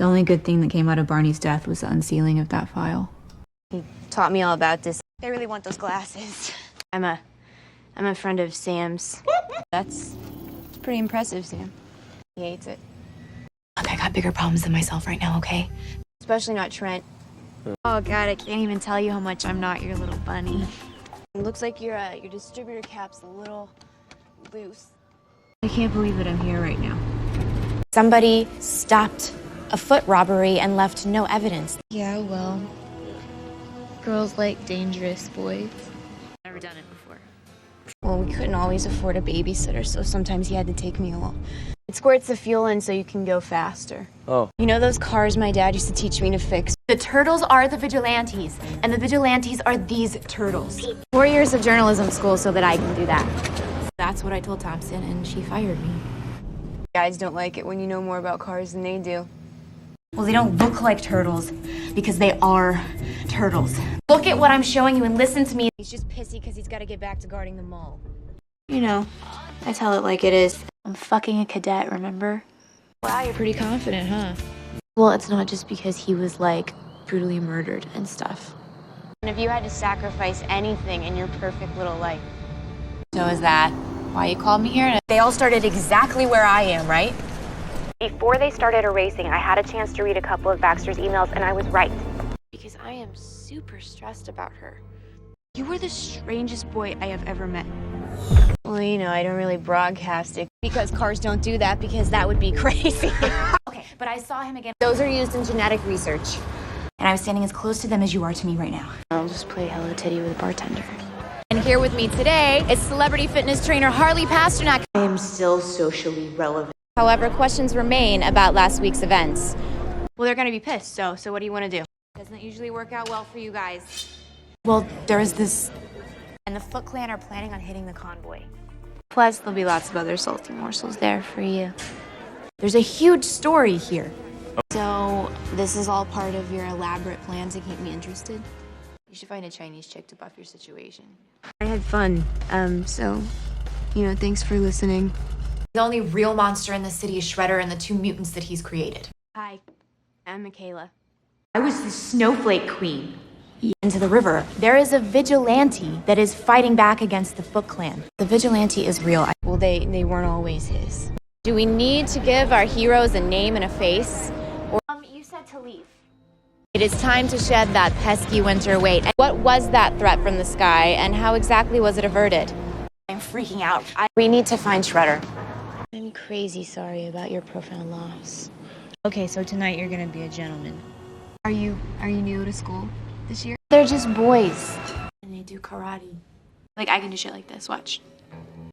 The only good thing that came out of Barney's death was the unsealing of that file. He taught me all about this. I really want those glasses. I'm a friend of Sam's. It's pretty impressive, Sam. He hates it. Look, I got bigger problems than myself right now, okay? Especially not Trent. Oh God, I can't even tell you how much I'm not your little bunny. It looks like your distributor cap's a little loose. I can't believe that I'm here right now. Somebody stopped a foot robbery and left no evidence. Yeah, well, girls like dangerous boys. Never done it before. Well, we couldn't always afford a babysitter, so sometimes he had to take me along. It squirts the fuel in so you can go faster. Oh. You know those cars my dad used to teach me to fix? The turtles are the vigilantes, and the vigilantes are these turtles. 4 years of journalism school so that I can do that. That's what I told Thompson, and she fired me. Guys don't like it when you know more about cars than they do. Well, they don't look like turtles because they are turtles. Look at what I'm showing you and listen to me. He's just pissy because he's got to get back to guarding the mall. You know, I tell it like it is. I'm fucking a cadet, remember? Wow, you're pretty confident, huh? Well, it's not just because he was, like, brutally murdered and stuff. And if you had to sacrifice anything in your perfect little life. So is that why you called me here? They all started exactly where I am, right? Before they started erasing, I had a chance to read a couple of Baxter's emails, and I was right. Because I am super stressed about her. You were the strangest boy I have ever met. Well, you know, I don't really broadcast it because cars don't do that because that would be crazy. Okay, but I saw him again. Those are used in genetic research. And I was standing as close to them as you are to me right now. I'll just play Hello Titty with a bartender. And here with me today is celebrity fitness trainer Harley Pasternak. I am still socially relevant. However, questions remain about last week's events. Well, they're gonna be pissed, so what do you want to do? Doesn't it usually work out well for you guys? Well, there is this... And the Foot Clan are planning on hitting the convoy. Plus, there'll be lots of other salty morsels there for you. There's a huge story here. So, this is all part of your elaborate plan to keep me interested? You should find a Chinese chick to buff your situation. I had fun, so, you know, thanks for listening. The only real monster in the city is Shredder and the 2 mutants that he's created. Hi, I'm Mikaela. I was the snowflake queen. Into the river, there is a vigilante that is fighting back against the Foot Clan. The vigilante is real. Well, they weren't always his. Do we need to give our heroes a name and a face? You said to leave. It is time to shed that pesky winter weight. What was that threat from the sky, and how exactly was it averted? I'm freaking out. We need to find Shredder. I'm crazy sorry about your profound loss. Okay, so tonight you're gonna be a gentleman. Are you new to school this year? They're just boys. And they do karate. Like, I can do shit like this, watch.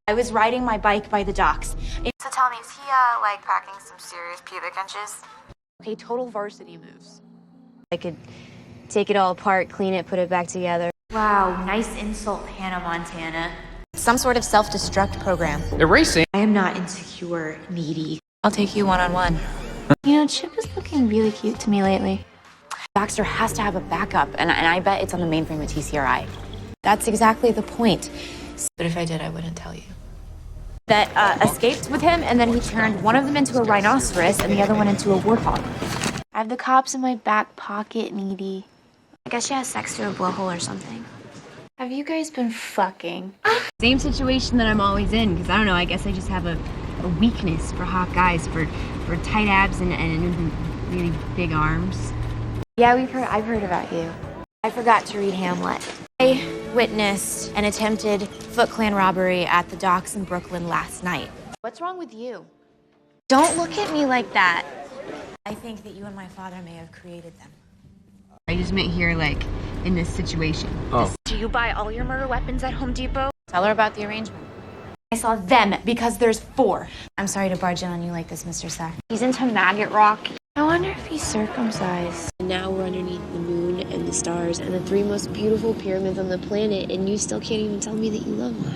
I was riding my bike by the docks. So tell me, is he, like, packing some serious pubic inches? Okay, total varsity moves. I could take it all apart, clean it, put it back together. Wow, nice insult, Hannah Montana. Some sort of self-destruct program. Erasing. I am not insecure, needy. I'll take you one-on-one. You know, Chip is looking really cute to me lately. Baxter has to have a backup, and I bet it's on the mainframe at TCRI. That's exactly the point. But if I did, I wouldn't tell you. That escaped with him, and then he turned one of them into a rhinoceros and the other one into a warthog. I have the cops in my back pocket, needy. I guess she has sex through a blowhole or something. Have you guys been fucking? Same situation that I'm always in, because I don't know, I guess I just have a weakness for hot guys, for tight abs and really big arms. Yeah, I've heard about you. I forgot to read Hamlet. I witnessed an attempted Foot Clan robbery at the docks in Brooklyn last night. What's wrong with you? Don't look at me like that. I think that you and my father may have created them. I just meant here, like, in this situation. Oh. Do you buy all your murder weapons at Home Depot? Tell her about the arrangement. I saw them because there's 4. I'm sorry to barge in on you like this, Mr. Sack. He's into maggot rock. I wonder if he's circumcised. And now we're underneath the moon and the stars and the 3 most beautiful pyramids on the planet, and you still can't even tell me that you love me.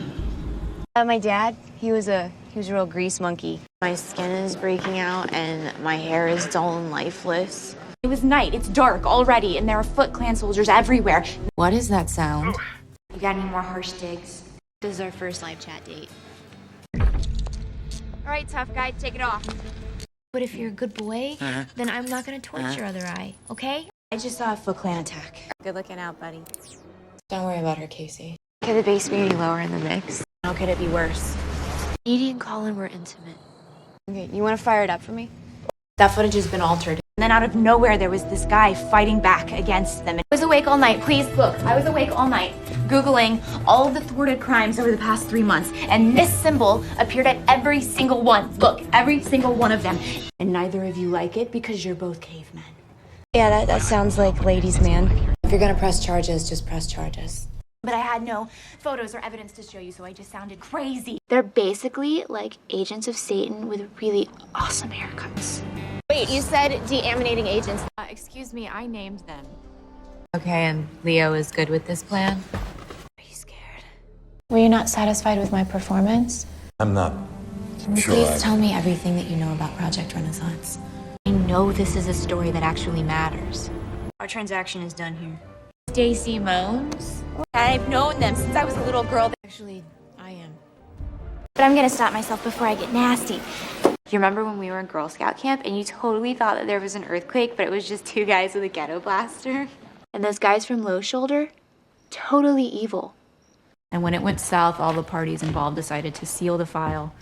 My dad, he was a real grease monkey. My skin is breaking out and my hair is dull and lifeless. It was night, it's dark already, and there are Foot Clan soldiers everywhere. What is that sound? You got any more harsh digs? This is our first live chat date. All right, tough guy, take it off. But if you're a good boy, then I'm not gonna torch your other eye, okay? I just saw a Foot Clan attack. Good looking out, buddy. Don't worry about her, Casey. Could the bass be any lower in the mix? How could it be worse? Edie and Colin were intimate. Okay, you want to fire it up for me? That footage has been altered. And then out of nowhere, there was this guy fighting back against them. I was awake all night. Please, look, I was awake all night, Googling all of the thwarted crimes over the past 3 months. And this symbol appeared at every single one. Look, every single one of them. And neither of you like it because you're both cavemen. Yeah, that sounds like ladies' man. If you're gonna press charges, just press charges. But I had no photos or evidence to show you, so I just sounded crazy. They're basically like agents of Satan with really awesome haircuts. Wait, you said deaminating agents. Excuse me, I named them. Okay, and Leo is good with this plan? Are you scared? Were you not satisfied with my performance? I'm not Can you sure. please tell me everything that you know about Project Renaissance? I know this is a story that actually matters. Our transaction is done here. Stacy Moans? I've known them since I was a little girl. Actually, I am. But I'm gonna stop myself before I get nasty. You remember when we were in Girl Scout camp and you totally thought that there was an earthquake, but it was just 2 guys with a ghetto blaster? And those guys from Low Shoulder? Totally evil. And when it went south, all the parties involved decided to seal the file.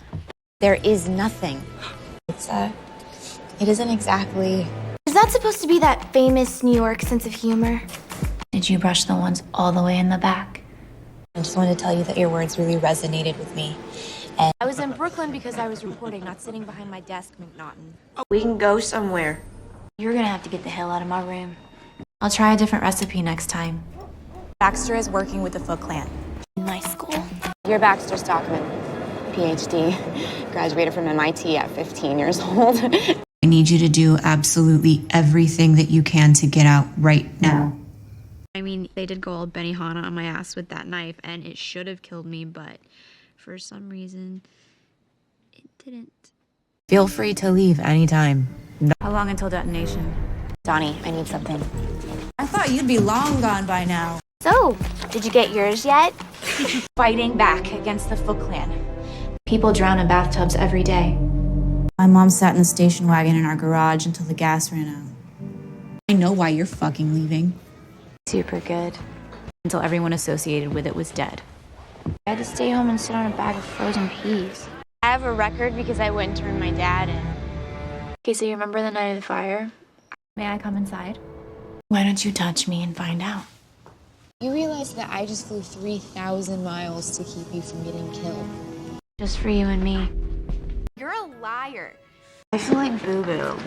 There is nothing. It isn't exactly... Is that supposed to be that famous New York sense of humor? Did you brush the ones all the way in the back? I just wanted to tell you that your words really resonated with me. And I was in Brooklyn because I was reporting, not sitting behind my desk, McNaughton. We can go somewhere. You're gonna have to get the hell out of my room. I'll try a different recipe next time. Baxter is working with the Foot Clan. In my school. You're Baxter Stockman, PhD, graduated from MIT at 15 years old. I need you to do absolutely everything that you can to get out right now. I mean, they did go all Benihana on my ass with that knife, and it should have killed me, but for some reason, it didn't. Feel free to leave anytime. How long until detonation? Donnie, I need something. I thought you'd be long gone by now. So, did you get yours yet? Fighting back against the Foot Clan. People drown in bathtubs every day. My mom sat in the station wagon in our garage until the gas ran out. I know why you're fucking leaving. Super good. Until everyone associated with it was dead. I had to stay home and sit on a bag of frozen peas. I have a record because I wouldn't turn my dad in. Okay, so you remember the night of the fire? May I come inside? Why don't you touch me and find out? You realize that I just flew 3,000 miles to keep you from getting killed. Just for you and me. You're a liar. I feel like boo-boo.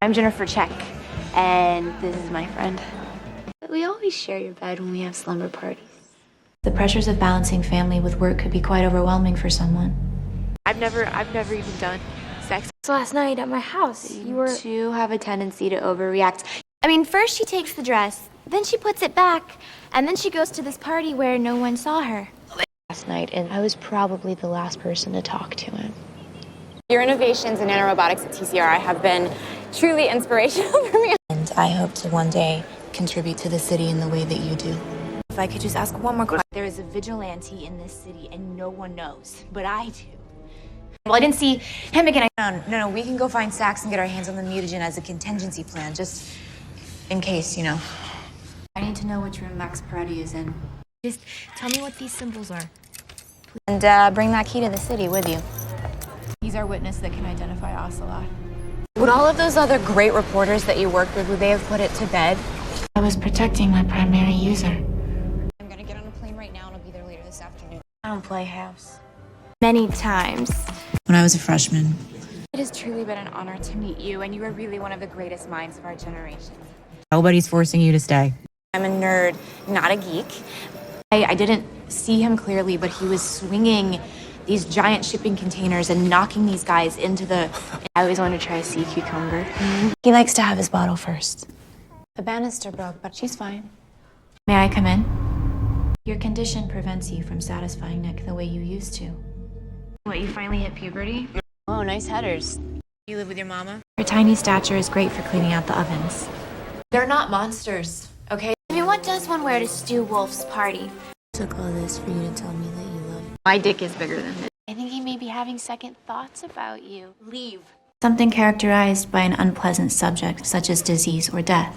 I'm Jennifer Check, and this is my friend. But we always share your bed when we have slumber parties. The pressures of balancing family with work could be quite overwhelming for someone. I've never even done sex. So last night at my house, you were... two have a tendency to overreact. I mean, first she takes the dress, then she puts it back, and then she goes to this party where no one saw her. Last night, and I was probably the last person to talk to him. Your innovations in nanorobotics at TCRI have been truly inspirational for me. And I hope to one day contribute to the city in the way that you do. If I could just ask one more question. There is a vigilante in this city and no one knows, but I do. Well, I didn't see him again. No, we can go find Sax and get our hands on the mutagen as a contingency plan, just in case, you know. I need to know which room Max Peretti is in. Just tell me what these symbols are. And bring that key to the city with you. He's our witness that can identify Ocelot. Would all of those other great reporters that you worked with, would they have put it to bed? I was protecting my primary user. I'm gonna get on a plane right now and I'll be there later this afternoon. I don't play house. Many times. When I was a freshman, It has truly been an honor to meet you, and you are really one of the greatest minds of our generation. Nobody's forcing you to stay. I'm a nerd, not a geek. I didn't see him clearly, but he was swinging these giant shipping containers and knocking these guys into the... I always wanted to try a sea cucumber. He likes to have his bottle first. The banister broke, but she's fine. May I come in? Your condition prevents you from satisfying Nick the way you used to. What, you finally hit puberty? Oh, nice headers. You live with your mama? Your tiny stature is great for cleaning out the ovens. They're not monsters, okay? I mean, what does one wear to Stu Wolf's party? Took all this for you to tell me that you love me. My dick is bigger than this. I think he may be having second thoughts about you. Leave. Something characterized by an unpleasant subject, such as disease or death.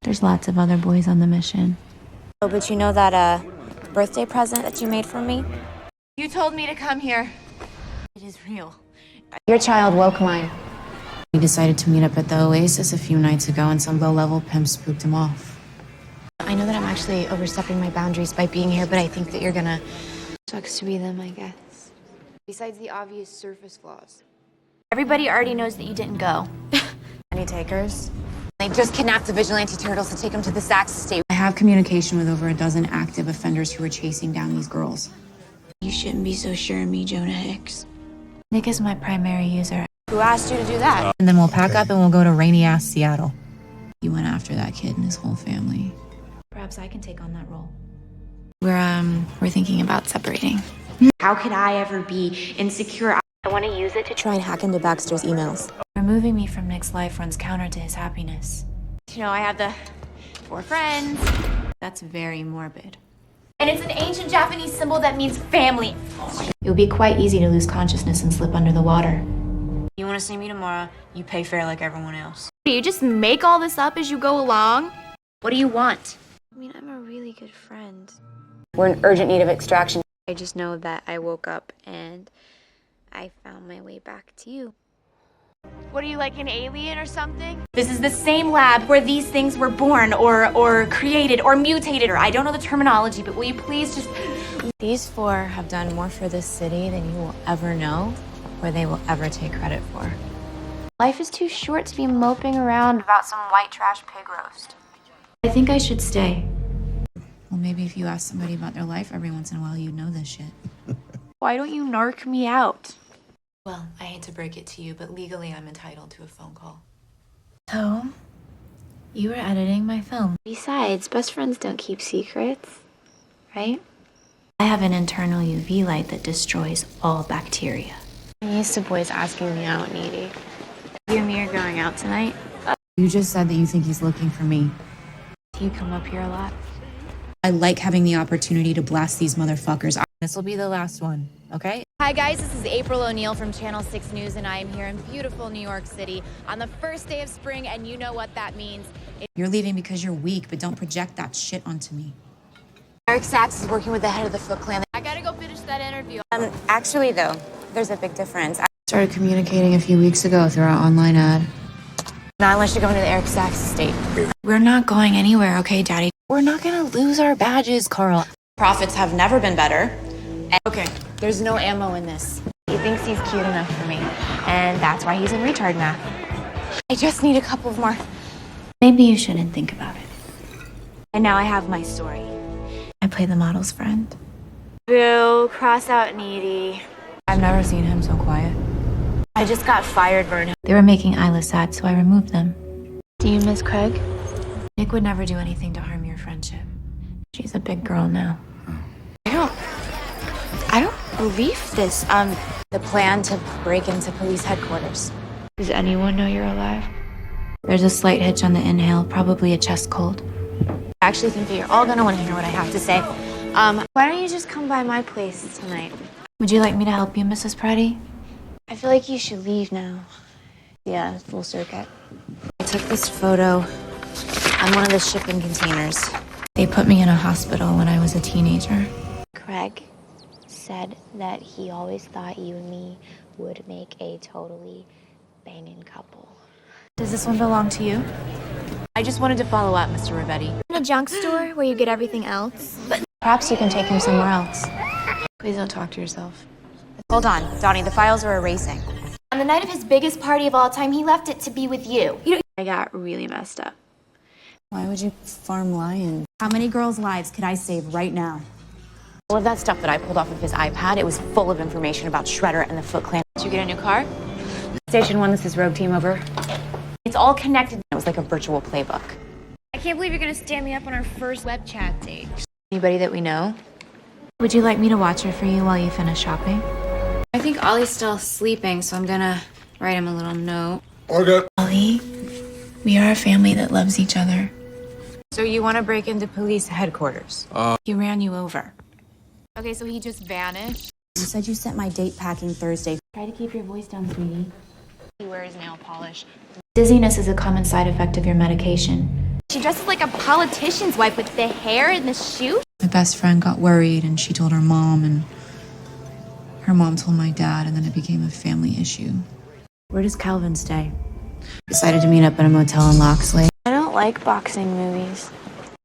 There's lots of other boys on the mission. Oh, but you know that, birthday present that you made for me? You told me to come here. It is real. Your child woke mine. We decided to meet up at the Oasis a few nights ago and some low-level pimp spooked him off. I know that I'm actually overstepping my boundaries by being here, but I think that you're gonna... Sucks to be them, I guess. Besides the obvious surface flaws. Everybody already knows that you didn't go. Any takers? They just kidnapped the Vigilante turtles to take them to the Saks estate. I have communication with over a dozen active offenders who are chasing down these girls. You shouldn't be so sure of me, Jonah Hicks. Nick is my primary user. Who asked you to do that? And then we'll pack up and we'll go to rainy-ass Seattle. He went after that kid and his whole family. Perhaps I can take on that role. We're thinking about separating. How could I ever be insecure? I want to use it to Try and hack into Baxter's emails. Removing me from Nick's life runs counter to his happiness. You know, I have the 4 friends. That's very morbid. And it's an ancient Japanese symbol that means family. It would be quite easy to lose consciousness and slip under the water. You want to see me tomorrow? You pay fair like everyone else. You just make all this up as you go along? What do you want? I mean, I'm a really good friend. We're in urgent need of extraction. I just know that I woke up and I found my way back to you. What are you, like an alien or something? This is the same lab where these things were born or created or mutated, or I don't know the terminology, but will you please just... These 4 have done more for this city than you will ever know or they will ever take credit for. Life is too short to be moping around about some white trash pig roast. I think I should stay. Well, maybe if you ask somebody about their life every once in a while, you'd know this shit. Why don't you narc me out? Well, I hate to break it to you, but legally I'm entitled to a phone call. So, you were editing my film. Besides, best friends don't keep secrets, right? I have an internal UV light that destroys all bacteria. I'm used to boys asking me out, Needy. You and me are going out tonight? You just said that you think he's looking for me. Do you come up here a lot? I like having the opportunity to blast these motherfuckers. This will be the last one, okay? Hi guys, this is April O'Neil from Channel 6 News, and I am here in beautiful New York City on the first day of spring, and you know what that means. You're leaving because you're weak, but don't project that shit onto me. Eric Sachs is working with the head of the Foot Clan. I gotta go finish that interview. Actually, though, there's a big difference. Started communicating a few weeks ago through our online ad. Not unless you're going to the Eric Sachs estate. We're not going anywhere, okay, Daddy? We're not gonna lose our badges, Carl. Profits have never been better. Okay, there's no ammo in this. He thinks he's cute enough for me, and that's why he's in retard math. I just need a couple of more. Maybe you shouldn't think about it. And now I have my story. I play the model's friend. Boo, cross out Needy. I've never seen him so quiet. I just got fired, Vern. They were making Isla sad, so I removed them. Do you miss Craig? Nick would never do anything to harm your friendship. She's a big girl now. I don't believe this. The plan to break into police headquarters. Does anyone know you're alive? There's a slight hitch on the inhale, probably a chest cold. I actually think that you're all gonna want to hear what I have to say. Why don't you just come by my place tonight? Would you like me to help you, Mrs. Pratty? I feel like you should leave now. Yeah, full circuit. I took this photo on one of the shipping containers. They put me in a hospital when I was a teenager. Craig said that he always thought you and me would make a totally banging couple. Does this one belong to you? I just wanted to follow up, Mr. Rivetti. In a junk store where you get everything else. But Perhaps you can take him somewhere else. Please don't talk to yourself. Hold on, Donnie, the files are erasing. on the night of his biggest party of all time, he left it to be with you. I got really messed up. Why would you farm lions? How many girls' lives could I save right now? All of that stuff that I pulled off of his iPad, it was full of information about Shredder and the Foot Clan. Did you get a new car? Station 1, this is Rogue Team, over. It's all connected. It was like a virtual playbook. I can't believe you're gonna stand me up on our first web chat date. Anybody that we know? Would you like me to watch her for you while you finish shopping? I think Ollie's still sleeping, so I'm gonna write him a little note. Okay. Ollie, we are a family that loves each other. So you want to break into police headquarters? He ran you over. Okay, so he just vanished? You said you sent my date packing Thursday. Try to keep your voice down, sweetie. He wears nail polish. Dizziness is a common side effect of your medication. She dresses like a politician's wife with the hair and the shoes. My best friend got worried and she told her mom, and her mom told my dad, and then it became a family issue. Where does Calvin stay? Decided to meet up at a motel in Loxley. I don't like boxing movies.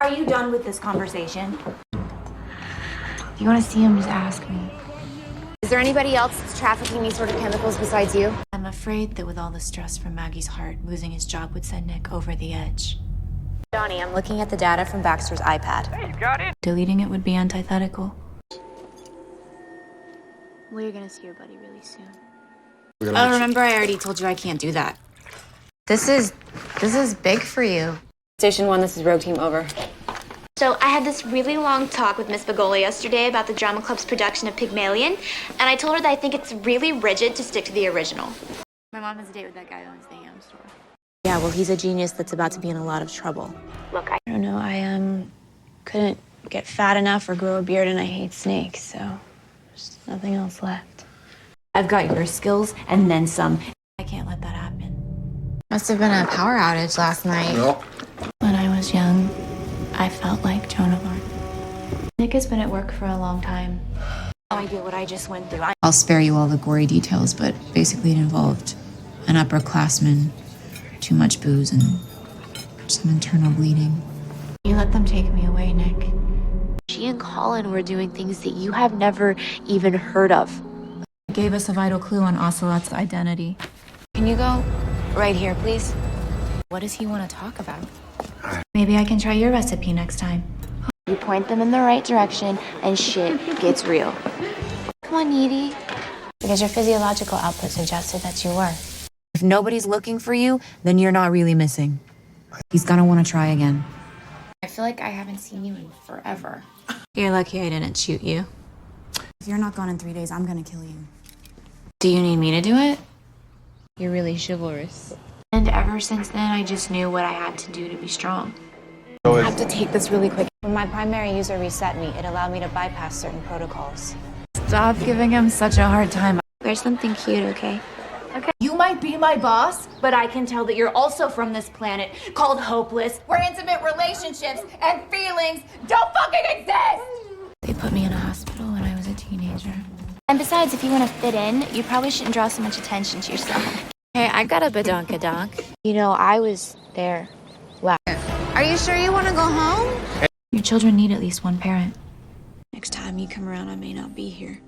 Are you done with this conversation? If you want to see him, just ask me. Is there anybody else that's trafficking these sort of chemicals besides you? I'm afraid that with all the stress from Maggie's heart, losing his job would send Nick over the edge. Johnny, I'm looking at the data from Baxter's iPad. Hey, you got it? Deleting it would be antithetical. Well, you're gonna see your buddy really soon. Oh, remember I already told you I can't do that. This is big for you. Station 1, this is Rogue Team, over. So I had this really long talk with Miss Bagola yesterday about the drama club's production of Pygmalion, and I told her that I think it's really rigid to stick to the original. My mom has a date with that guy who owns the ham store. Yeah, well, he's a genius that's about to be in a lot of trouble. Look, I I don't know, I couldn't get fat enough or grow a beard, and I hate snakes, so there's nothing else left. I've got your skills and then some. I can't let that happen. Must have been a power outage last night. When I was young, I felt like Joan of Arc. Nick has been at work for a long time. No idea what I just went through. I'll spare you all the gory details, but basically it involved an upperclassman, too much booze, and some internal bleeding. You let them take me away, Nick. She and Colin were doing things that you have never even heard of. It gave us a vital clue on Ocelot's identity. Can you go right here, please? What does he want to talk about? Maybe I can try your recipe next time. You point them in the right direction, and shit gets real. Come on, Needy. Because your physiological output suggested that you were. If nobody's looking for you, then you're not really missing. He's gonna want to try again. I feel like I haven't seen you in forever. You're lucky I didn't shoot you. If you're not gone in 3 days, I'm gonna kill you. Do you need me to do it? You're really chivalrous. And ever since then, I just knew what I had to do to be strong. I have to take this really quick. When my primary user reset me, it allowed me to bypass certain protocols. Stop giving him such a hard time. Wear something cute, okay? You might be my boss, but I can tell that you're also from this planet called Hopeless, where intimate relationships and feelings don't fucking exist! They put me in a hospital when I was a teenager. And besides, if you want to fit in, you probably shouldn't draw so much attention to yourself. Hey, I got a badonkadonk. You know, I was there. Wow. Are you sure you want to go home? Your children need at least one parent. Next time you come around, I may not be here.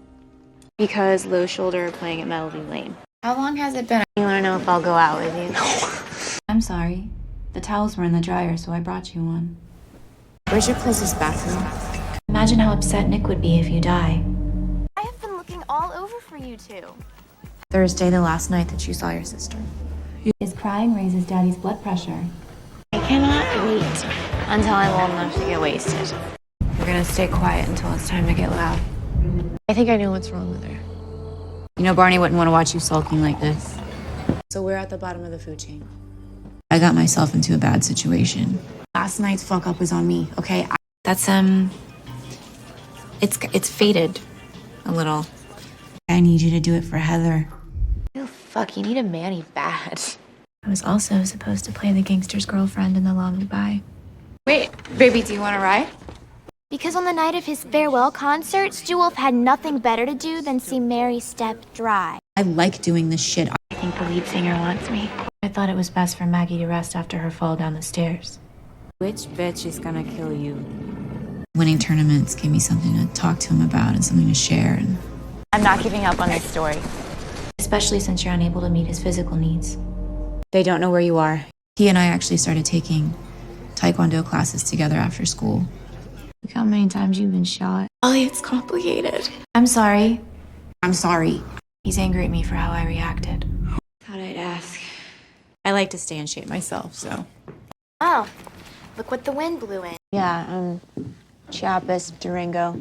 Because Low Shoulder are playing at Melody Lane. How long has it been? You want to know if I'll go out with you? I'm sorry. The towels were in the dryer, so I brought you one. Where's your closest bathroom? Imagine how upset Nick would be if you die. I have been looking all over for you two. Thursday, the last night that you saw your sister. His crying raises Daddy's blood pressure. I cannot wait until I'm old enough to get wasted. We're gonna stay quiet until it's time to get loud. I think I know what's wrong with her. You know Barney wouldn't want to watch you sulking like this. So we're at the bottom of the food chain. I got myself into a bad situation. Last night's fuck up was on me, okay? That's, it's faded a little. I need you to do it for Heather. Oh, fuck, you need a Manny bad. I was also supposed to play the gangster's girlfriend in The Long Goodbye. Wait, baby, do you want to ride? Because on the night of his farewell concert, Stewolf had nothing better to do than see Mary step dry. I like doing this shit. I think the lead singer wants me. I thought it was best for Maggie to rest after her fall down the stairs. Which bitch is gonna kill you? Winning tournaments gave me something to talk to him about and something to share. And I'm not giving up on this story. Especially since you're unable to meet his physical needs. they don't know where you are. He and I actually started taking Taekwondo classes together after school. Look how many times you've been shot. Ollie, it's complicated. I'm sorry. I'm sorry. He's angry at me for how I reacted. Thought I'd ask. I like to stay in shape myself, so. Oh, look what the wind blew in. Yeah, Chiapas, Durango.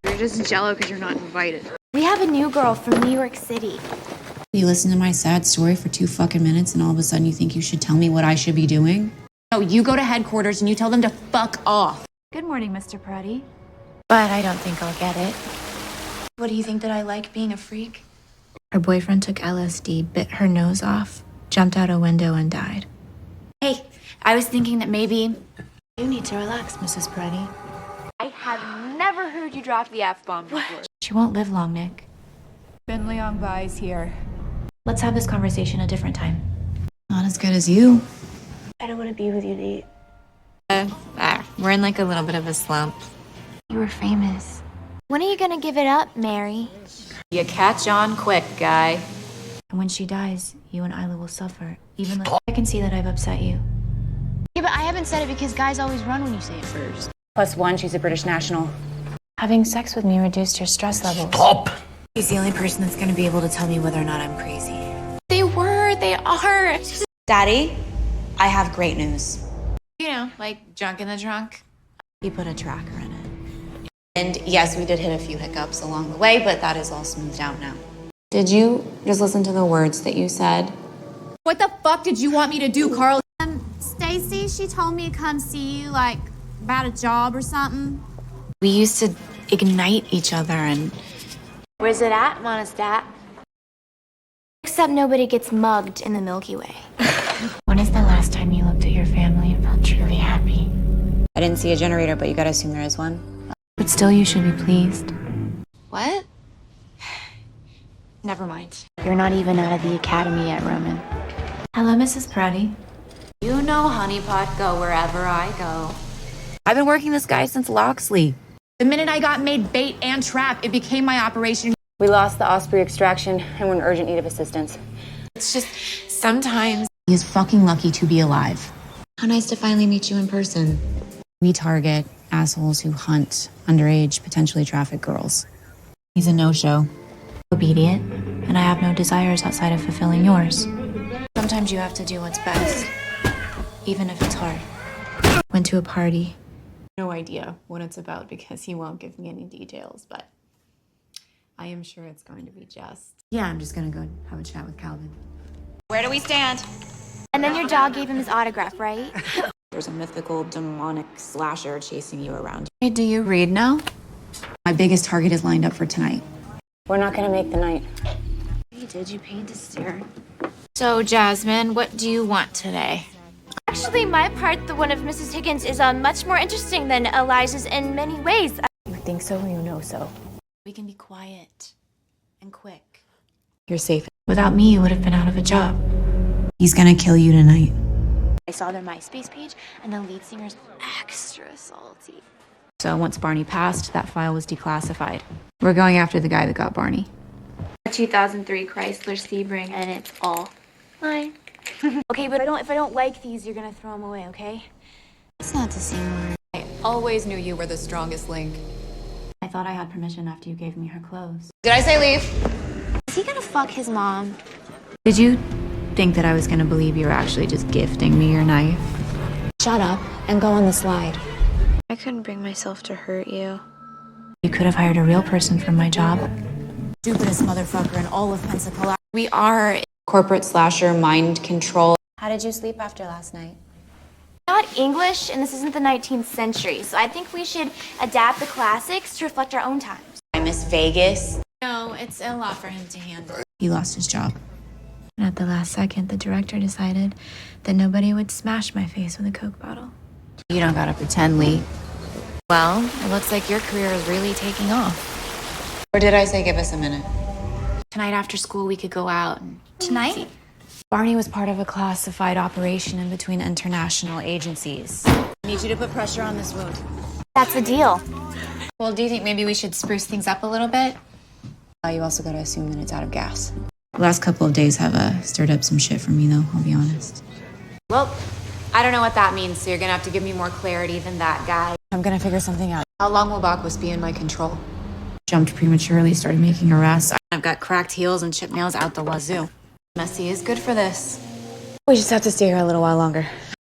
You're just jello because you're not invited. We have a new girl from New York City. You listen to my sad story for 2 fucking minutes and all of a sudden you think you should tell me what I should be doing? No, you go to headquarters and you tell them to fuck off. Good morning, Mr. Peretti. But I don't think I'll get it. What do you think, that I like being a freak? Her boyfriend took LSD, bit her nose off, jumped out a window and died. Hey, I was thinking that maybe you need to relax, Mrs. Peretti. I have never heard you drop the F-bomb before. She won't live long, Nick. Ben Leong Bai's here. Let's have this conversation a different time. Not as good as you. I don't want to be with you, Nate. We're in like a little bit of a slump. You were famous. When are you gonna give it up, Mary? You catch on quick, guy. And when she dies, you and Isla will suffer. Even though I can see that I've upset you. Yeah, but I haven't said it because guys always run when you say it first. +1, she's a British national. Having sex with me reduced your stress levels. Stop! He's the only person that's gonna be able to tell me whether or not I'm crazy. They are. Daddy, I have great news. You know, like junk in the trunk. He put a tracker in it. And yes, we did hit a few hiccups along the way, but that is all smoothed out now. Did you just listen to the words that you said? What the fuck did you want me to do, Carl? Stacy, she told me to come see you, like, about a job or something. We used to ignite each other and Where's it at, Monostat? Except nobody gets mugged in the Milky Way. When is the last time you looked at your family and felt truly happy? I didn't see a generator, but you gotta assume there is one. But still, you should be pleased. What? Never mind. You're not even out of the academy yet, Roman. Hello, Mrs. Peretti. You know, honeypot, go wherever I go. I've been working this guy since Loxley. The minute I got made bait and trap, it became my operation. We lost the Osprey extraction and we're in urgent need of assistance. It's just, sometimes he's fucking lucky to be alive. How nice to finally meet you in person. We target assholes who hunt underage, potentially trafficked girls. He's a no-show. Obedient, and I have no desires outside of fulfilling yours. Sometimes you have to do what's best, even if it's hard. Went to a party. No idea what it's about because he won't give me any details, but I am sure it's going to be just... Yeah, I'm just gonna go have a chat with Calvin. Where do we stand? And then your dog gave him his autograph, right? There's a mythical, demonic slasher chasing you around. Hey, do you read now? My biggest target is lined up for tonight. We're not gonna make the night. Hey, did you paint a stair? So, Jasmine, what do you want today? Actually, my part, the one of Mrs. Higgins, is much more interesting than Elijah's in many ways. You think so, you know so. We can be quiet and quick. You're safe. Without me, you would have been out of a job. He's gonna kill you tonight. I saw their MySpace page, and the lead singer's extra salty. So once Barney passed, that file was declassified. We're going after the guy that got Barney. A 2003 Chrysler Sebring, and it's all mine. Okay, but if I don't like these, you're gonna throw them away, okay? It's not the same word. I always knew you were the strongest link. I thought I had permission after you gave me her clothes. Did I say leave? Is he gonna fuck his mom? Did you think that I was gonna believe you were actually just gifting me your knife? Shut up and go on the slide. I couldn't bring myself to hurt you. You could have hired a real person for my job. Stupidest motherfucker in all of Pensacola. We are corporate slasher mind control. How did you sleep after last night? Not English, and this isn't the 19th century, so I think we should adapt the classics to reflect our own times. I miss Vegas. No, it's a lot for him to handle. He lost his job. And at the last second, the director decided that nobody would smash my face with a Coke bottle. You don't gotta pretend, Lee. Well, it looks like your career is really taking off. Or did I say give us a minute? Tonight after school, we could go out. Tonight? Barney was part of a classified operation in between international agencies. I need you to put pressure on this wound. That's the deal. Well, do you think maybe we should spruce things up a little bit? You also gotta assume that it's out of gas. The last couple of days have stirred up some shit for me, though, I'll be honest. Well, I don't know what that means, so you're gonna have to give me more clarity than that guy. I'm gonna figure something out. How long will Bakwas be in my control? Jumped prematurely, started making arrests. I've got cracked heels and chipped nails out the wazoo. Messy is good for this. We just have to stay here a little while longer.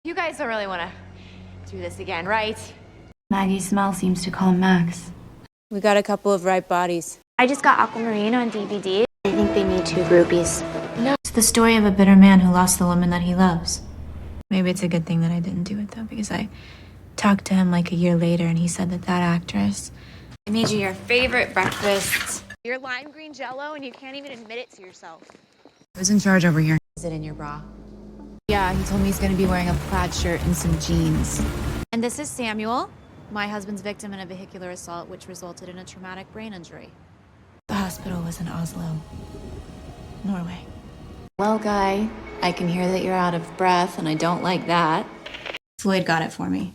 You guys don't really want to do this again, right? Maggie's smell seems to calm Max. We got a couple of ripe bodies. I just got Aquamarine on DVD. I think they need 2 groupies. It's the story of a bitter man who lost the woman that he loves. Maybe it's a good thing that I didn't do it, though, because I talked to him like a year later, and he said that actress... I made you your favorite breakfast. You're lime green jello and you can't even admit it to yourself. Who's in charge over here? Is it in your bra? Yeah, he told me he's gonna be wearing a plaid shirt and some jeans. And this is Samuel, my husband's victim in a vehicular assault which resulted in a traumatic brain injury. The hospital was in Oslo, Norway. Well, Guy, I can hear that you're out of breath, and I don't like that. Floyd got it for me.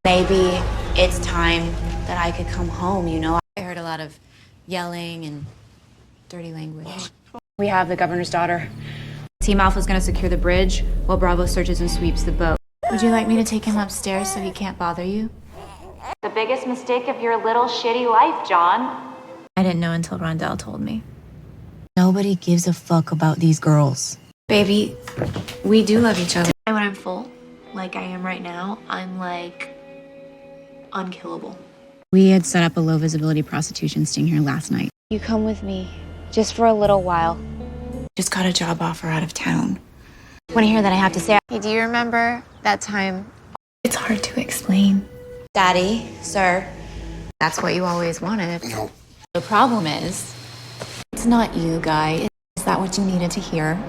Maybe it's time that I could come home, you know? I heard a lot of yelling and dirty language. We have the governor's daughter. Team Alpha's gonna secure the bridge while Bravo searches and sweeps the boat. Would you like me to take him upstairs so he can't bother you? The biggest mistake of your little shitty life, John. I didn't know until Rondell told me. Nobody gives a fuck about these girls. Baby, we do love each other. And when I'm full, like I am right now, I'm like unkillable. We had set up a low visibility prostitution sting here last night. You come with me, just for a little while. Just got a job offer out of town. Want to hear that I have to say? Hey, do you remember that time? It's hard to explain. Daddy, sir, that's what you always wanted. No. The problem is, it's not you, Guy. Is that what you needed to hear?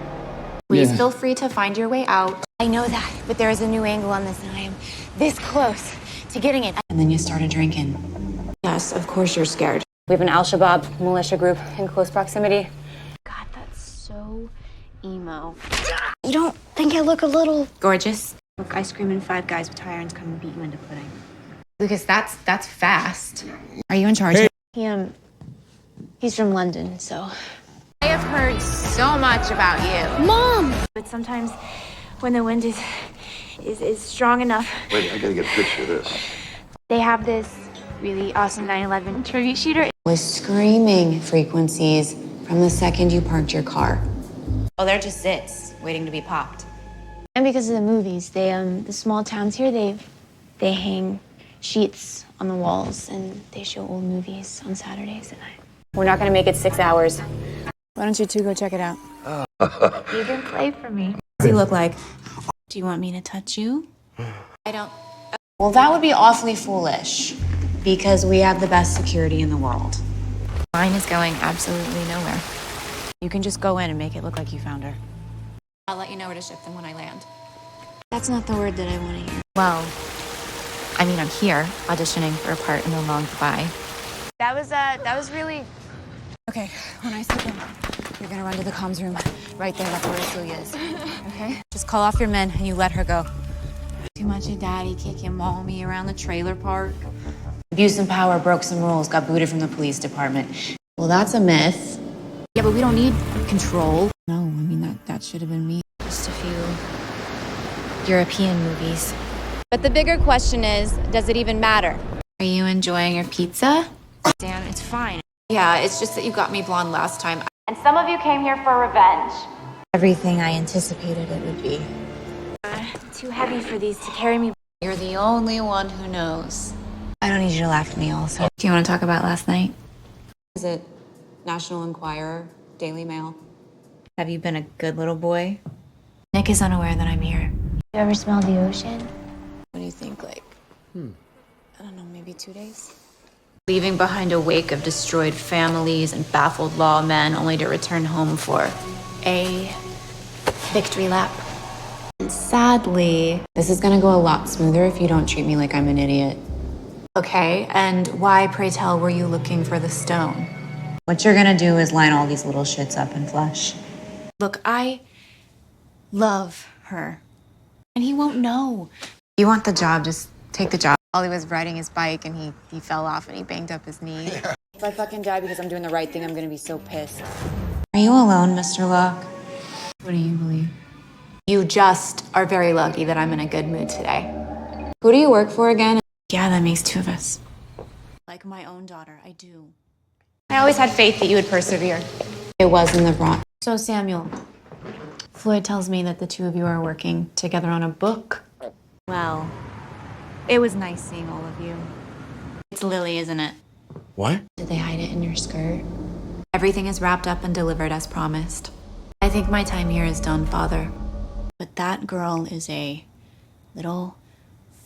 Please feel free to find your way out. I know that, but there is a new angle on this, and I am this close to getting it. And then you started drinking. Yes, of course you're scared. We have an Al-Shabaab militia group in close proximity. God, that's so emo. You don't think I look a little Gorgeous. Look, ice cream and 5 guys with irons come and beat you into pudding. Lucas, that's fast. Are you in charge? He's from London, so. I have heard so much about you. Mom! But sometimes when the wind is strong enough, Wait, I gotta get a picture of this. they have this really awesome 9/11 tribute shooter. Was screaming frequencies from the second you parked your car. Oh, they're just zits waiting to be popped. And because of the movies, the small towns here, they hang sheets on the walls and they show old movies on Saturdays at night. We're not gonna make it 6 hours. Why don't you two go check it out? You can play for me. What does he look like? Do you want me to touch you? I don't. Well, that would be awfully foolish because we have the best security in the world. Mine is going absolutely nowhere. You can just go in and make it look like you found her. I'll let you know where to ship them when I land. That's not the word that I want to hear. Well, I mean, I'm here auditioning for a part in The Long Goodbye. That was really. Okay, when I step in, you're gonna run to the comms room. Right there, that's where Celia is. Okay? Just call off your men and you let her go. Too much of daddy kicking mommy around the trailer park. Abuse and power, broke some rules, got booted from the police department. Well, that's a myth. Yeah, but we don't need control. No, I mean, that should have been me. Just a few European movies. But the bigger question is, does it even matter? Are you enjoying your pizza? Dan, it's fine. Yeah, it's just that you got me blonde last time. And some of you came here for revenge. Everything I anticipated it would be. Too heavy for these to carry me. You're the only one who knows. I don't need you to laugh at me also. Do you want to talk about last night? Is it National Enquirer, Daily Mail? Have you been a good little boy? Nick is unaware that I'm here. You ever smell the ocean? What do you think, like, I don't know, maybe 2 days? Leaving behind a wake of destroyed families and baffled lawmen only to return home for a victory lap. And sadly, this is gonna go a lot smoother if you don't treat me like I'm an idiot. Okay, and why, pray tell, were you looking for the stone? What you're gonna do is line all these little shits up in flesh. Look, I love her. And he won't know. You want the job, just take the job. Ollie was riding his bike and he fell off and he banged up his knee. If I fucking die because I'm doing the right thing, I'm gonna be so pissed. Are you alone, Mr. Locke? What do you believe? You just are very lucky that I'm in a good mood today. Who do you work for again? Yeah, that makes 2 of us. Like my own daughter, I do. I always had faith that you would persevere. It was in the Bronx. So Samuel, Floyd tells me that the two of you are working together on a book. Well, it was nice seeing all of you. It's Lily, isn't it? What? Did they hide it in your skirt? Everything is wrapped up and delivered as promised. I think my time here is done, Father. But that girl is a little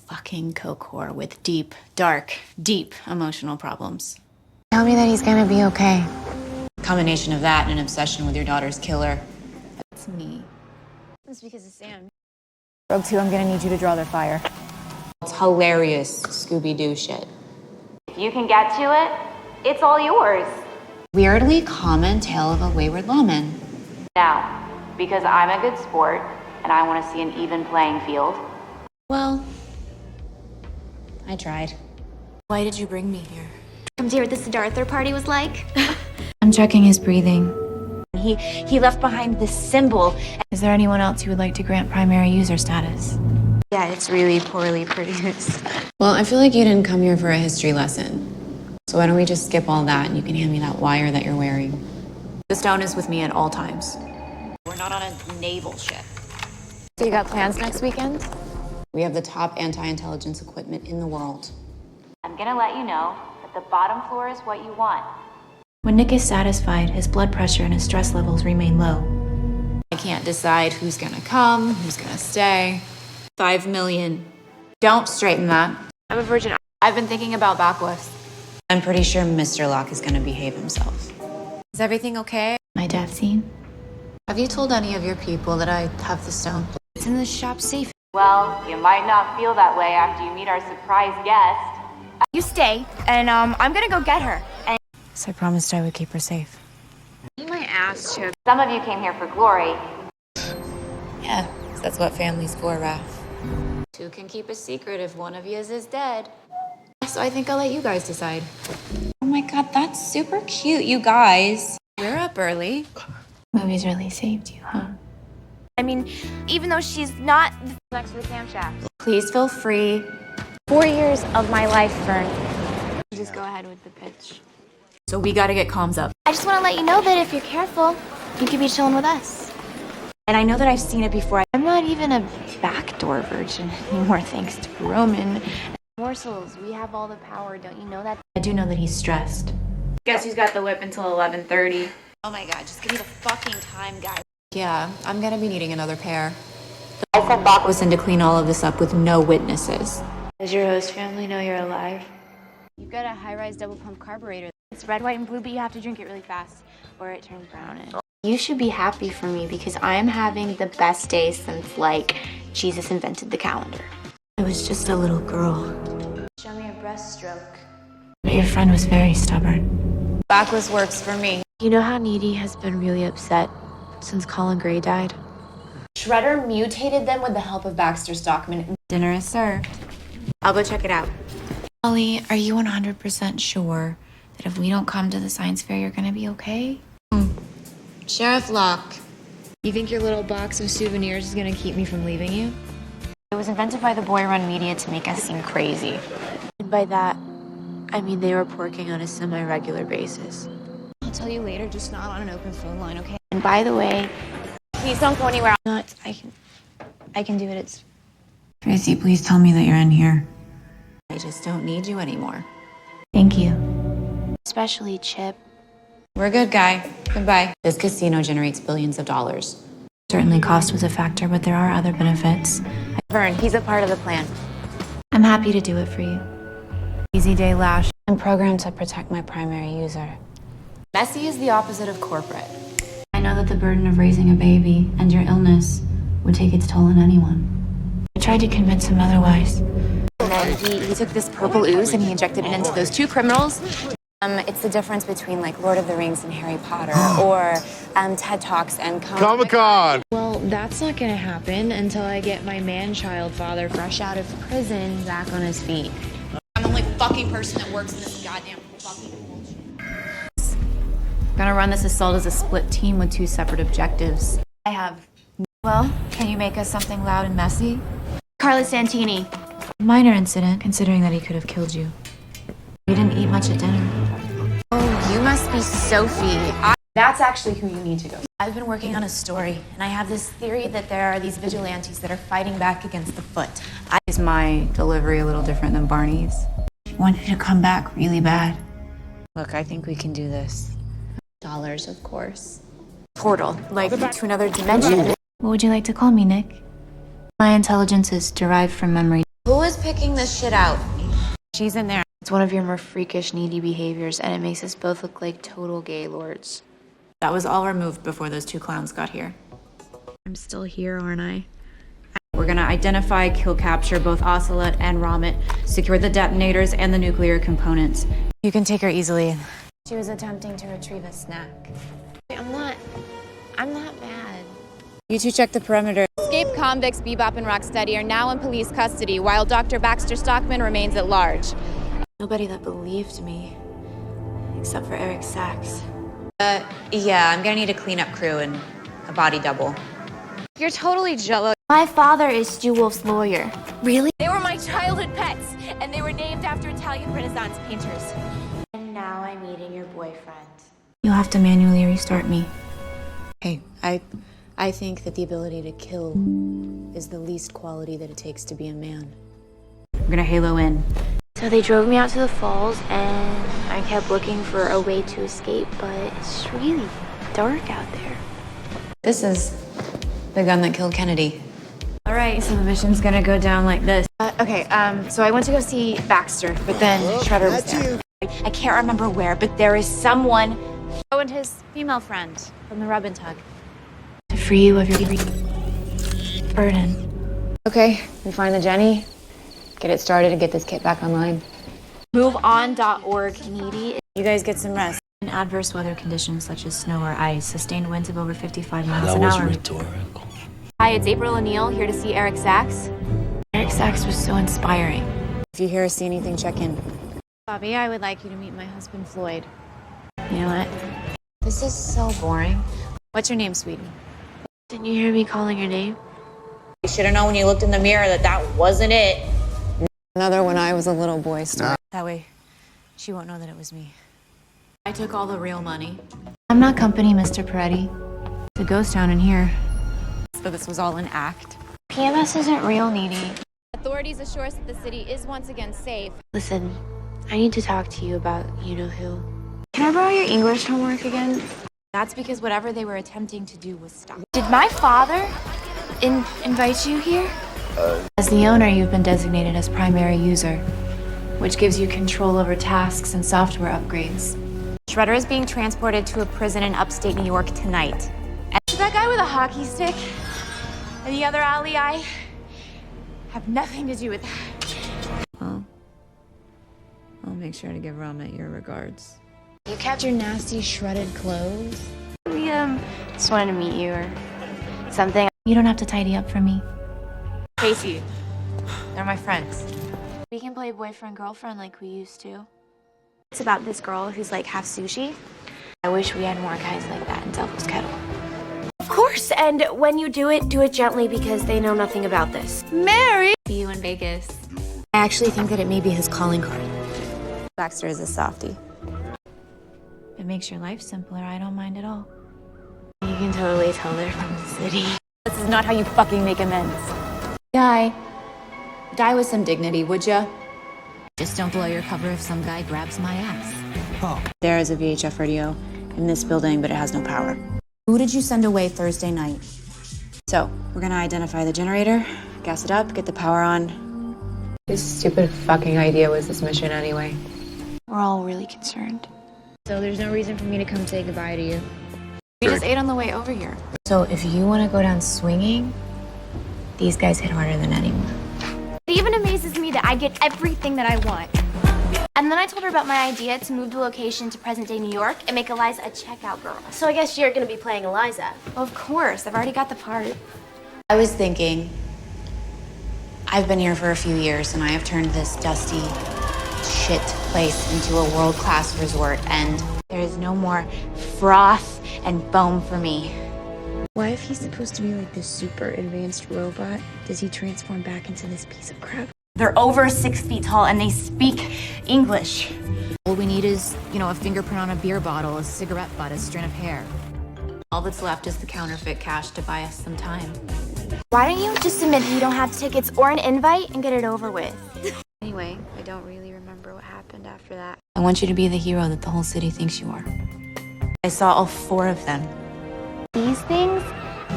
fucking coke whore with deep, dark, deep emotional problems. Tell me that he's gonna be okay. Combination of that and an obsession with your daughter's killer. It's me. That's because of Sam. Rogue 2, I'm gonna need you to draw their fire. It's hilarious Scooby-Doo shit. If you can get to it, it's all yours. Weirdly common tale of a wayward lawman. Now, because I'm a good sport and I want to see an even playing field. Well, I tried. Why did you bring me here? Come to hear what the Siddhartha party was like. I'm checking his breathing. He left behind this symbol. Is there anyone else who would like to grant primary user status? Yeah, it's really poorly produced. Well, I feel like you didn't come here for a history lesson. So why don't we just skip all that and you can hand me that wire that you're wearing? The stone is with me at all times. We're not on a naval ship. So you got plans next weekend? We have the top anti-intelligence equipment in the world. I'm gonna let you know that the bottom floor is what you want. When Nick is satisfied, his blood pressure and his stress levels remain low. I can't decide who's gonna come, who's gonna stay. 5 million. Don't straighten that. I'm a virgin. I've been thinking about backlist. I'm pretty sure Mr. Locke is gonna behave himself. Is everything okay? My death scene? Have you told any of your people that I have the stone? It's in the shop safe. Well, you might not feel that way after you meet our surprise guest. You stay, and I'm gonna go get her. And So I promised I would keep her safe. my ass, Chip. Some of you came here for glory. Yeah, that's what family's for, Raph. Two can keep a secret if one of yous is dead. So I think I'll let you guys decide. Oh my god, that's super cute, you guys. We're up early. Movies really saved you, huh? I mean, even though she's not next to the camshaft. Please feel free. 4 years of my life, Fern. Just go ahead with the pitch. So we gotta get comms up. I just want to let you know that if you're careful, you could be chilling with us. And I know that I've seen it before. I'm not even a backdoor virgin anymore, thanks to Roman. Morsels, we have all the power, don't you know that? I do know that he's stressed. Guess who's got the whip until 11:30? Oh my god, just give me the fucking time, guys. Yeah, I'm gonna be needing another pair. I sent Bach was in to clean all of this up with no witnesses. Does your host family know you're alive? You've got a high-rise double pump carburetor. It's red, white, and blue, but you have to drink it really fast or it turns brown. You should be happy for me because I'm having the best day since, like, Jesus invented the calendar. I was just a little girl. Show me a breaststroke. But your friend was very stubborn. Backless works for me. You know how Needy has been really upset since Colin Gray died? Shredder mutated them with the help of Baxter Stockman. Dinner is served. I'll go check it out. Ollie, are you 100% sure that if we don't come to the science fair, you're gonna be okay? Sheriff Locke. You think your little box of souvenirs is gonna keep me from leaving you? It was invented by the boy-run media to make us seem crazy. And by that, I mean they were porking on a semi-regular basis. I'll tell you later, just not on an open phone line, okay? And by the way, please don't go anywhere. Not, I can do it. It's Tracy, please tell me that you're in here. I just don't need you anymore. Thank you. especially Chip. We're good, Guy. Goodbye. This casino generates billions of dollars. Certainly cost was a factor, but there are other benefits. Vern, he's a part of the plan. I'm happy to do it for you. Easy day lash. I'm programmed to protect my primary user. Messy is the opposite of corporate. I know that the burden of raising a baby and your illness would take its toll on anyone. I tried to convince him otherwise. And then he took this purple ooze and he injected it into those two criminals. It's the difference between like Lord of the Rings and Harry Potter, or TED Talks and Comic-Con! Well, that's not gonna happen until I get my man-child father fresh out of prison back on his feet. I'm the only fucking person that works in this goddamn fucking bullshit. Gonna run this assault as a split team with two separate objectives. I have Well, can you make us something loud and messy? Carla Santini. Minor incident, considering that he could have killed you. We didn't eat much at dinner. Oh, you must be Sophie. That's actually who you need to go. I've been working on a story, and I have this theory that there are these vigilantes that are fighting back against the foot. Is my delivery a little different than Barney's? I want you to come back really bad. Look, I think we can do this. Dollars, of course. Portal, like to another dimension. What would you like to call me, Nick? My intelligence is derived from memory. Who is picking this shit out? She's in there. It's one of your more freakish, needy behaviors, and it makes us both look like total gay lords. That was all removed before those two clowns got here. I'm still here, aren't I? We're gonna identify, kill, capture both Ocelot and Romit, secure the detonators and the nuclear components. You can take her easily. She was attempting to retrieve a snack. I'm not mad. You two check the perimeter. Escaped convicts Bebop and Rocksteady are now in police custody, while Dr. Baxter Stockman remains at large. Nobody that believed me, except for Eric Sachs. Yeah, I'm gonna need a cleanup crew and a body double. You're totally jello. My father is Stu Wolf's lawyer. Really? They were my childhood pets, and they were named after Italian Renaissance painters. And now I'm meeting your boyfriend. You'll have to manually restart me. Hey, I think that the ability to kill is the least quality that it takes to be a man. I'm gonna halo in. So they drove me out to the falls, and I kept looking for a way to escape, but it's really dark out there. This is the gun that killed Kennedy. All right, so the mission's gonna go down like this. So I went to go see Baxter, but then Shredder was there. I can't remember where, but there is someone. Oh, and his female friend from the rub and tug. To free you of your burden. Okay, we find the Jenny, get it started and get this kit back online. MoveOn.org needy. You guys get some rest. In adverse weather conditions such as snow or ice, sustained winds of over 55 miles That an was hour. rhetorical. Hi, it's April O'Neil, here to see Eric Sachs. Eric Sachs was so inspiring. If you hear or see anything, check in. Bobby, I would like you to meet my husband, Floyd. You know what? This is so boring. What's your name, sweetie? Didn't you hear me calling your name? You should have known when you looked in the mirror that wasn't it. Another when I was a little boy story. That way, she won't know that it was me. I took all the real money. I'm not company, Mr. Peretti. It's a ghost town in here. So this was all an act. PMS isn't real, needy. Authorities assure us that the city is once again safe. Listen, I need to talk to you about you-know-who. Can I borrow your English homework again? That's because whatever they were attempting to do was stop. Did my father invite you here? As the owner, you've been designated as primary user, which gives you control over tasks and software upgrades. Shredder is being transported to a prison in upstate New York tonight. And that guy with a hockey stick and the other alley, I have nothing to do with that. Well, I'll make sure to give Romit your regards. You kept your nasty shredded clothes? We, just wanted to meet you or something. You don't have to tidy up for me. Casey, they're my friends. We can play boyfriend-girlfriend like we used to. It's about this girl who's like half sushi. I wish we had more guys like that in Devil's Kettle. Of course, and when you do it gently because they know nothing about this. Mary! See you in Vegas. I actually think that it may be his calling card. Baxter is a softie. If it makes your life simpler, I don't mind at all. You can totally tell they're from the city. This is not how you fucking make amends. Die with some dignity, would ya? Just don't blow your cover if some guy grabs my ass. There is a VHF radio in this building, but it has no power. Who did you send away Thursday night? So, we're gonna identify the generator, gas it up, get the power on. Whose stupid fucking idea was this mission anyway? We're all really concerned. So there's no reason for me to come say goodbye to you. We just ate on the way over here. So if you want to go down swinging, these guys hit harder than anyone. It even amazes me that I get everything that I want. And then I told her about my idea to move the location to present-day New York and make Eliza a checkout girl. So I guess you're gonna be playing Eliza. Of course, I've already got the part. I was thinking, I've been here for a few years and I have turned this dusty shit place into a world-class resort, and there is no more froth and foam for me. Why, if he's supposed to be like this super advanced robot, does he transform back into this piece of crap? They're over 6 feet tall and they speak English. All we need is, a fingerprint on a beer bottle, a cigarette butt, a strand of hair. All that's left is the counterfeit cash to buy us some time. Why don't you just admit that you don't have tickets or an invite and get it over with? Anyway, I don't really remember what happened after that. I want you to be the hero that the whole city thinks you are. I saw all 4 of them. These things,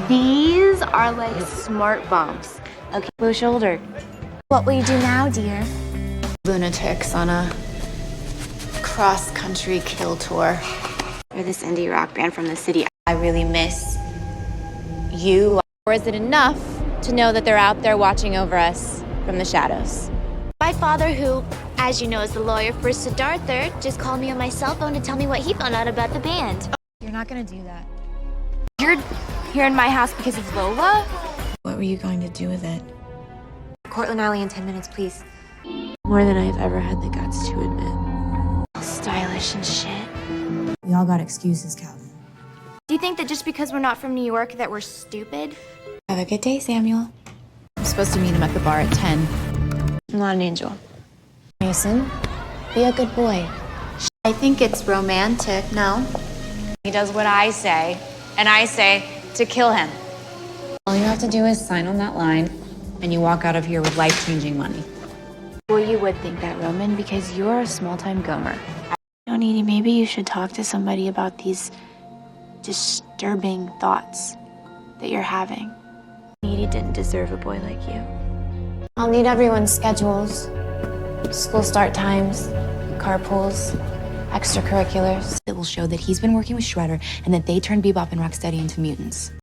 these are like smart bumps. Okay, low shoulder. What will you do now, dear? Lunatics on a cross-country kill tour. Or this indie rock band from the city. I really miss you. Or is it enough to know that they're out there watching over us from the shadows? My father, who, as you know, is the lawyer for Siddhartha, just called me on my cell phone to tell me what he found out about the band. You're not gonna do that. You're here in my house because of Lola? What were you going to do with it? Cortland Alley in 10 minutes, please. More than I've ever had the guts to admit. Stylish and shit. We all got excuses, Calvin. Do you think that just because we're not from New York that we're stupid? Have a good day, Samuel. I'm supposed to meet him at the bar at 10. I'm not an angel. Mason, be a good boy. I think it's romantic, no? He does what I say, and I say to kill him. All you have to do is sign on that line, and you walk out of here with life-changing money. Well, you would think that, Roman, because you're a small-time gomer. No, Needy, maybe you should talk to somebody about these disturbing thoughts that you're having. Needy didn't deserve a boy like you. I'll need everyone's schedules, school start times, carpools, extracurriculars. It will show that he's been working with Shredder and that they turned Bebop and Rocksteady into mutants.